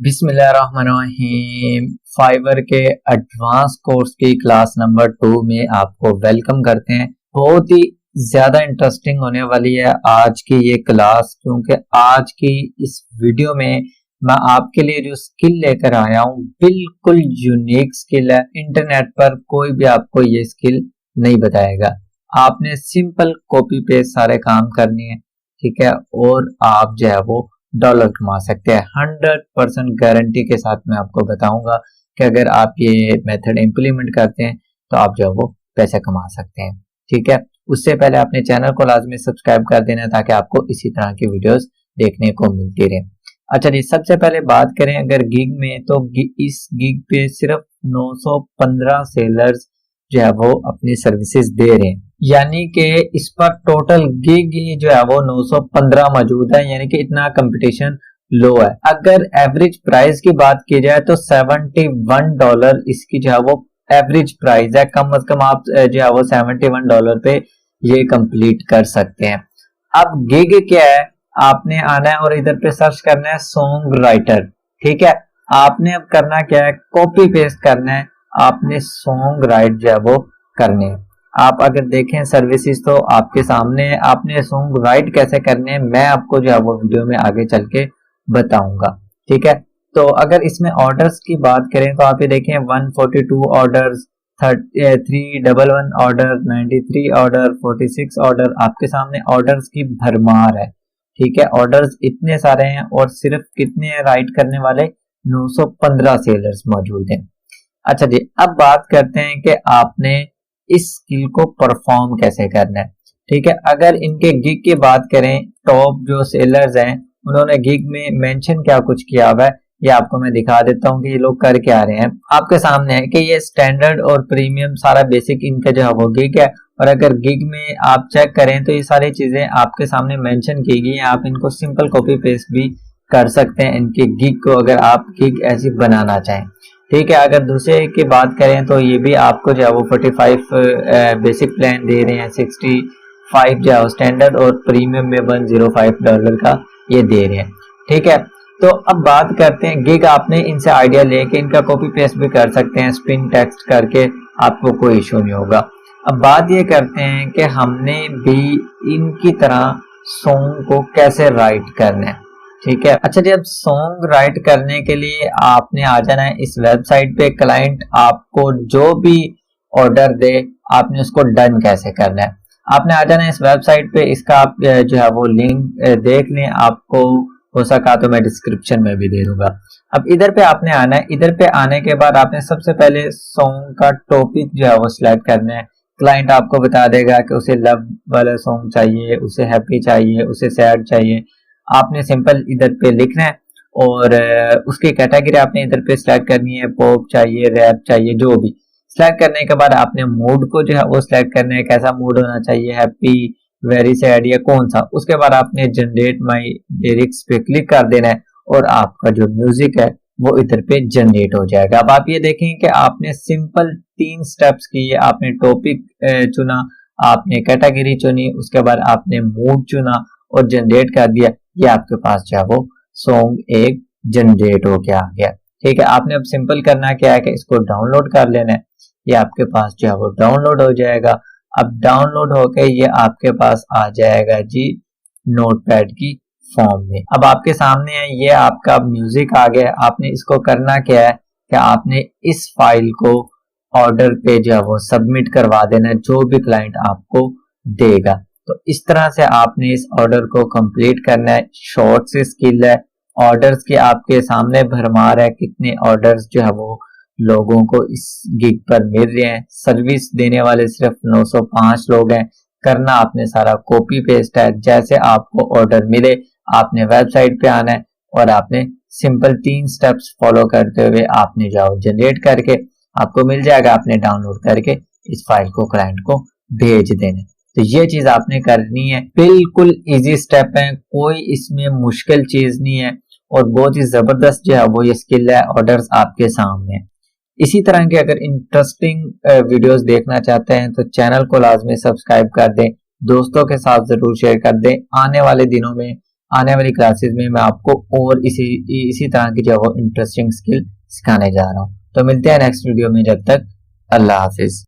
बिस्मिल्लाहिर्रहमानिर्रहीम। फाइवर के advance course की क्लास नंबर 2 में आपको वेलकम करते हैं। बहुत ही ज्यादा इंटरेस्टिंग होने वाली है आज की ये क्लास, क्योंकि आज की इस वीडियो में मैं आपके लिए जो स्किल लेकर आया हूँ बिल्कुल यूनिक स्किल है। इंटरनेट पर कोई भी आपको ये स्किल नहीं बताएगा। आपने सिंपल कॉपी पेस्ट सारे काम करने हैं, ठीक है, और आप जो है वो डॉलर कमा सकते हैं। 100% गारंटी के साथ मैं आपको बताऊंगा कि अगर आप ये मेथड इम्प्लीमेंट करते हैं तो आप जो है वो पैसे कमा सकते हैं। ठीक है, उससे पहले अपने चैनल को लाजमी सब्सक्राइब कर देना ताकि आपको इसी तरह की वीडियोस देखने को मिलती रहे। अच्छा जी, सबसे पहले बात करें अगर गिग में, तो इस गिग पे सिर्फ 915 सेलर्स जो है वो अपनी सर्विसेज दे रहे हैं, यानी कि इस पर टोटल गिग ही जो है वो 915 मौजूद है, यानी कि इतना कंपटीशन लो है। अगर एवरेज प्राइस की बात की जाए तो $71 इसकी जो है वो एवरेज प्राइस है। कम से कम आप जो है वो $71 पे ये कंप्लीट कर सकते हैं। अब गिग क्या है, आपने आना है और इधर पे सर्च करना है सॉन्ग राइटर। ठीक है, आपने अब करना क्या है, कॉपी पेस्ट करना है, आपने सॉन्ग राइट जो है वो करने हैं। आप अगर देखें सर्विसेज तो आपके सामने, आपने सॉन्ग राइट कैसे करने हैं मैं आपको जो है वो वीडियो में आगे चल के बताऊंगा। ठीक है, तो अगर इसमें ऑर्डर्स की बात करें तो आप ये देखें 142 ऑर्डर्स, 311 ऑर्डर, 93 ऑर्डर, 46 ऑर्डर, आपके सामने ऑर्डर्स की भरमार है। ठीक है, ऑर्डर्स इतने सारे हैं और सिर्फ कितने राइट करने वाले 915 सेलर्स मौजूद हैं। अच्छा जी, अब बात करते हैं कि आपने इस स्किल को परफॉर्म कैसे करना है। ठीक है, अगर इनके गिग की बात करें, टॉप जो सेलर्स हैं उन्होंने गिग में मेंशन क्या कुछ किया हुआ है ये आपको मैं दिखा देता हूँ कि ये लोग कर क्या रहे हैं। आपके सामने है कि ये स्टैंडर्ड और प्रीमियम सारा बेसिक इनका जो है वो गिग है, और अगर गिग में आप चेक करें तो ये सारी चीजें आपके सामने मेंशन की गई हैं। आप इनको सिंपल कॉपी पेस्ट भी कर सकते हैं इनके गिग को, अगर आप गिग ऐसी बनाना चाहें। ठीक है, अगर दूसरे की बात करें तो ये भी आपको जो है वो 45 बेसिक प्लान दे रहे हैं, 65 जो है स्टैंडर्ड और प्रीमियम में $105 का ये दे रहे हैं। ठीक है, तो अब बात करते हैं गिग। आपने इनसे आइडिया लेके इनका कॉपी पेस्ट भी कर सकते हैं, स्पिन टेक्स्ट करके, आपको कोई इशू नहीं होगा। अब बात ये करते हैं कि हमने भी इनकी तरह सॉन्ग को कैसे राइट करना है। ठीक है, अच्छा जी, अब सॉन्ग राइट करने के लिए आपने आ जाना है इस वेबसाइट पे। क्लाइंट आपको जो भी ऑर्डर दे आपने उसको डन कैसे करना है, आपने आ जाना है इस वेबसाइट पे। इसका आप जो है वो लिंक देख लें, आपको हो सका तो मैं डिस्क्रिप्शन में भी दे दूंगा। अब इधर पे आपने आना है, इधर पे आने के बाद आपने सबसे पहले सॉन्ग का टॉपिक जो है वो सिलेक्ट करना है। क्लाइंट आपको बता देगा कि उसे लव वाला सॉन्ग चाहिए, उसे हैप्पी चाहिए, उसे सैड चाहिए। आपने सिंपल इधर पे लिखना है और उसकी कैटेगरी आपने इधर पे सिलेक्ट करनी है, पॉप चाहिए, रैप चाहिए, जो भी। सिलेक्ट करने के बाद आपने मूड को जो है वो सिलेक्ट करना है, कैसा मूड होना चाहिए, हैप्पी, वेरी सैड या कौन सा। उसके बाद आपने जनरेट माई लिरिक्स पे क्लिक कर देना है और आपका जो म्यूजिक है वो इधर पे जनरेट हो जाएगा। अब आप ये देखें कि आपने सिंपल 3 स्टेप्स किए। आपने टॉपिक चुना, आपने कैटेगरी चुनी, उसके बाद आपने मूड चुना और जनरेट कर दिया। ये आपके पास जो है वो सॉन्ग एक जनरेट हो के आ गया। ठीक है, आपने अब सिंपल करना क्या है कि इसको डाउनलोड कर लेना है। ये आपके पास जो है वो डाउनलोड हो जाएगा। अब डाउनलोड होके ये आपके पास आ जाएगा जी नोटपैड की फॉर्म में। अब आपके सामने है, ये आपका म्यूजिक आ गया। आपने इसको करना क्या है कि आपने इस फाइल को ऑर्डर पे जो है वो सबमिट करवा देना, जो भी क्लाइंट आपको देगा। तो इस तरह से आपने इस ऑर्डर को कंप्लीट करना है। शॉर्ट से स्किल है, ऑर्डर्स के आपके सामने भरमार है, कितने ऑर्डर्स जो है वो लोगों को इस गिग पर मिल रहे हैं। सर्विस देने वाले सिर्फ 905 लोग हैं। करना आपने सारा कॉपी पेस्ट है। जैसे आपको ऑर्डर मिले आपने वेबसाइट पे आना है और आपने सिंपल 3 स्टेप्स फॉलो करते हुए आपने जाओ जनरेट करके आपको मिल जाएगा। आपने डाउनलोड करके इस फाइल को क्लाइंट को भेज देना। तो ये चीज आपने करनी है, बिल्कुल इजी स्टेप है, कोई इसमें मुश्किल चीज नहीं है और बहुत ही जबरदस्त जो है वो ये स्किल है। ऑर्डर्स आपके सामने है। इसी तरह के अगर इंटरेस्टिंग वीडियोस देखना चाहते हैं तो चैनल को लाजमी सब्सक्राइब कर दें, दोस्तों के साथ जरूर शेयर कर दें। आने वाले दिनों में आने वाली क्लासेस में मैं आपको और इसी तरह की जो है वो इंटरेस्टिंग स्किल सिखाने जा रहा हूँ। तो मिलते हैं नेक्स्ट वीडियो में, जब तक अल्लाह हाफिज।